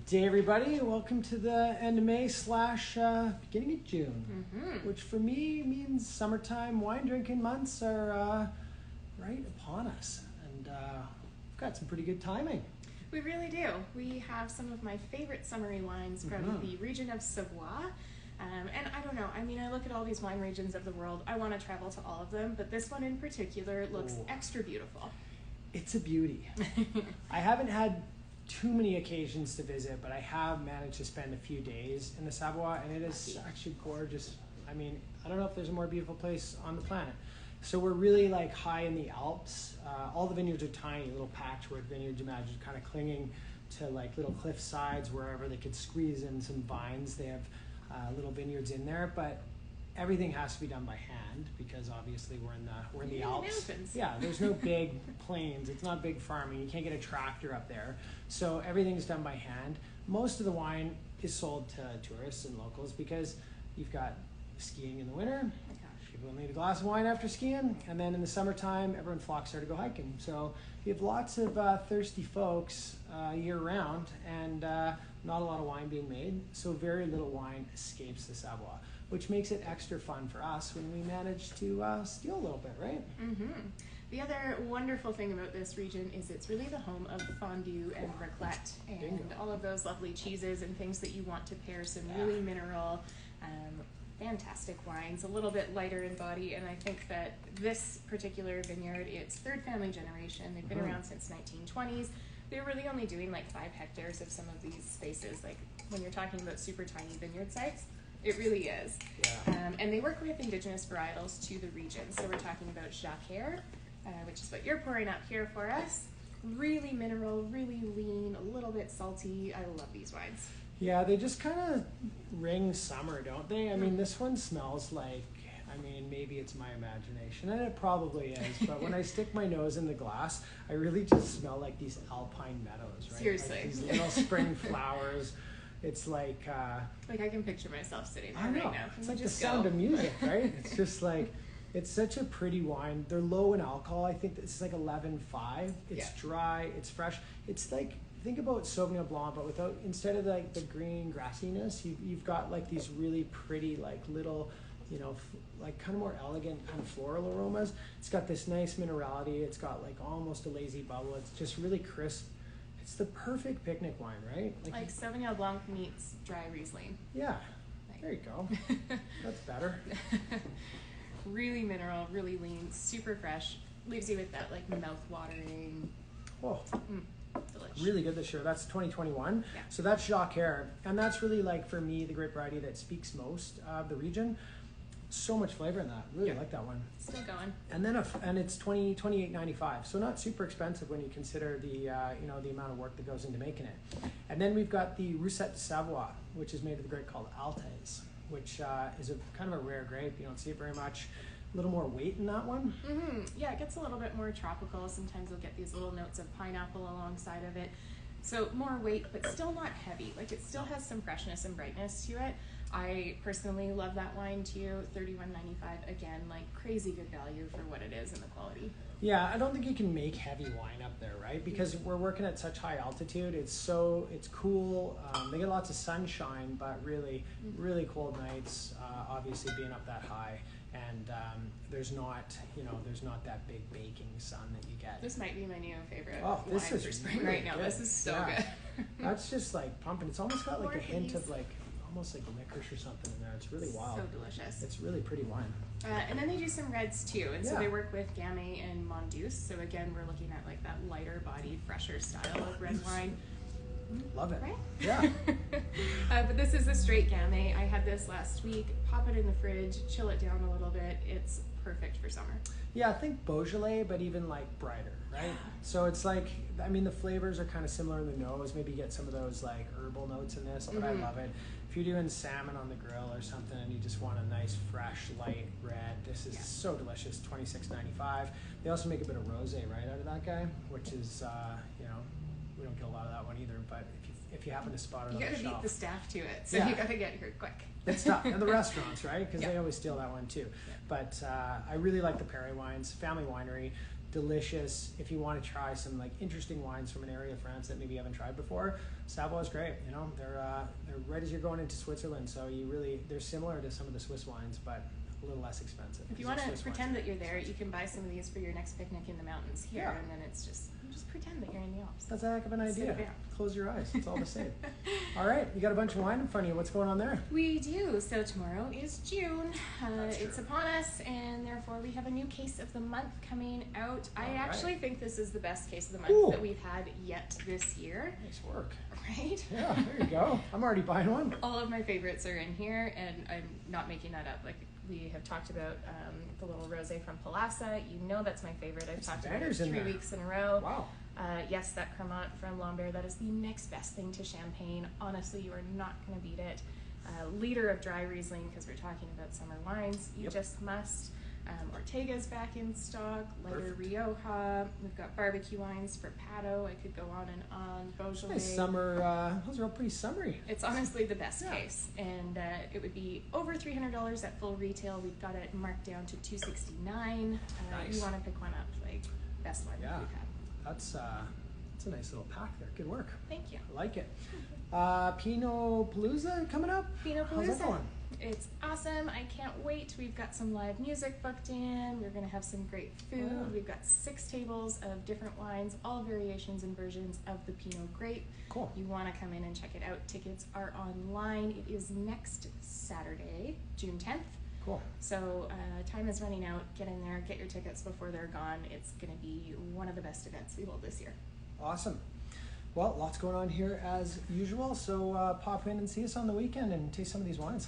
Day, everybody. Welcome to the end of May /beginning of June, which for me means summertime wine drinking months are right upon us, and we've got some pretty good timing. We really do. We have some of my favorite summery wines from the region of Savoie. And I don't know, I mean, I look at all these wine regions of the world. I want to travel to all of them, but this one in particular looks extra beautiful. It's a beauty. I haven't had too many occasions to visit, but I have managed to spend a few days in the Savoie, and it is such a gorgeous, I mean, I don't know if there's a more beautiful place on the planet. So we're really like high in the Alps. All the vineyards are tiny, little patchwork vineyards, imagine, kind of clinging to like little cliff sides wherever they could squeeze in some vines. They have little vineyards in there, but everything has to be done by hand because obviously we're in the Alps. Yeah, there's no big plains. It's not big farming. You can't get a tractor up there. So everything's done by hand. Most of the wine is sold to tourists and locals because you've got skiing in the winter. People need a glass of wine after skiing, and then in the summertime, everyone flocks there to go hiking. So you have lots of thirsty folks year round, and not a lot of wine being made. So very little wine escapes the Savoie, which makes it extra fun for us when we manage to steal a little bit, right? The other wonderful thing about this region is it's really the home of fondue and raclette and all of those lovely cheeses and things that you want to pair some really mineral, fantastic wines, a little bit lighter in body. And I think that this particular vineyard, it's third family generation. They've been around since 1920s. They're really only doing like 5 hectares of some of these spaces. Like when you're talking about super tiny vineyard sites, it really is. And they work with indigenous varietals to the region. So we're talking about Jacquard, which is what you're pouring up here for us. Really mineral, really lean, a little bit salty. I love these wines. Yeah, they just kind of ring summer, don't they? I mean, this one smells like, I mean, maybe it's my imagination, and it probably is, but when I stick my nose in the glass, I really just smell like these alpine meadows, right? Seriously. Like these little spring flowers. It's like I can picture myself sitting there right now. It's like the sound of music, right? It's just like, it's such a pretty wine. They're low in alcohol. I think this is like 11.5. It's dry, it's fresh. It's like, think about Sauvignon Blanc, but without, instead of like the green grassiness, you've got like these really pretty like little, you know, like kind of more elegant kind of floral aromas. It's got this nice minerality. It's got like almost a lazy bubble. It's just really crisp. It's the perfect picnic wine, right? Like Sauvignon Blanc meets dry Riesling. Yeah, there you go. That's better. Really mineral, really lean, super fresh. Leaves you with that like mouth-watering. Delicious. Really good this year. That's 2021. So that's Jacquard, and that's really like for me the grape variety that speaks most of the region. So much flavor in that. Really like that one. Still going. And then and it's $28.95. So not super expensive when you consider the you know, the amount of work that goes into making it. And then we've got the Roussette de Savoie, which is made of a grape called Altesse, which is a kind of a rare grape. You don't see it very much. A little more weight in that one. Yeah, it gets a little bit more tropical. Sometimes you'll get these little notes of pineapple alongside of it. So more weight, but still not heavy. Like it still has some freshness and brightness to it. I personally love that wine too. $31.95. Again, like crazy good value for what it is and the quality. Yeah, I don't think you can make heavy wine up there, right? Because we're working at such high altitude. It's cool. They get lots of sunshine, but really cold nights. Obviously being up that high. And there's not that big baking sun that you get. This might be my new favorite wine for spring really right now. good. This is so good. That's just like pumping. It's almost got like a hint of like almost like licorice or something in there. It's really wild. So delicious. It's really pretty wine. And then they do some reds too. And so they work with Gamay and Mongoose. So again, we're looking at like that lighter bodied, fresher style of red wine. Love it. Right? Yeah. But this is a straight Gamay. I had this last week. Pop it in the fridge, chill it down a little bit. It's perfect for summer. Yeah, I think Beaujolais, but even like brighter, right? So it's like, I mean, the flavors are kind of similar in the nose. Maybe you get some of those like herbal notes in this, but I love it. If you're doing salmon on the grill or something and you just want a nice, fresh, light red, this is so delicious. $26.95. They also make a bit of rosé right out of that guy, which is, you know, we don't get a lot of that one either, but if you happen to spot it on the shelf. You gotta beat the staff to it, so you gotta get here quick. It's tough. And the restaurants, right? Because they always steal that one too. But I really like the Perry wines, family winery. delicious. If you want to try some like interesting wines from an area of France that maybe you haven't tried before, Savoie is great. You know, they're right as you're going into Switzerland, so they're similar to some of the Swiss wines, but a little less expensive. If you want to pretend that you're there, you can buy some of these for your next picnic in the mountains here, and then it's just pretend that you're in the Alps. That's a heck of an idea. Close your eyes. It's all the same. All right, you got a bunch of wine in front of you. What's going on there? We do. So tomorrow is June. It's upon us, and therefore we have a new case of the month coming out. I actually think this is the best case of the month that we've had yet this year. Nice work. Right? Yeah, there you go. I'm already buying one. All of my favorites are in here, and I'm not making that up. Like, we have talked about the little rosé from Palassa. You know that's my favorite. I've talked about it 3 weeks in a row. Wow. Yes, that Cremant from Lambert, that is the next best thing to Champagne. Honestly, you are not going to beat it. Liter of dry Riesling, because we're talking about summer wines. You just must. Ortega's back in stock. Lighter Rioja. We've got barbecue wines for Pato. I could go on and on. Beaujolais. Nice summer. Those are all pretty summery. It's honestly the best case, and it would be over $300 at full retail. We've got it marked down to $269. Nice. You want to pick one up, like best one we've had. That's a nice little pack there. Good work. Thank you. I like it. Pinot Palooza coming up. Pinot Palooza. How's that going? It's awesome. I can't wait. We've got some live music booked in. We're going to have some great food. Oh. We've got 6 tables of different wines, all variations and versions of the Pinot Grape. Cool. You want to come in and check it out. Tickets are online. It is next Saturday, June 10th. Cool. So time is running out. Get in there. Get your tickets before they're gone. It's going to be one of the best events we hold this year. Awesome. Well, lots going on here as usual. So pop in and see us on the weekend and taste some of these wines.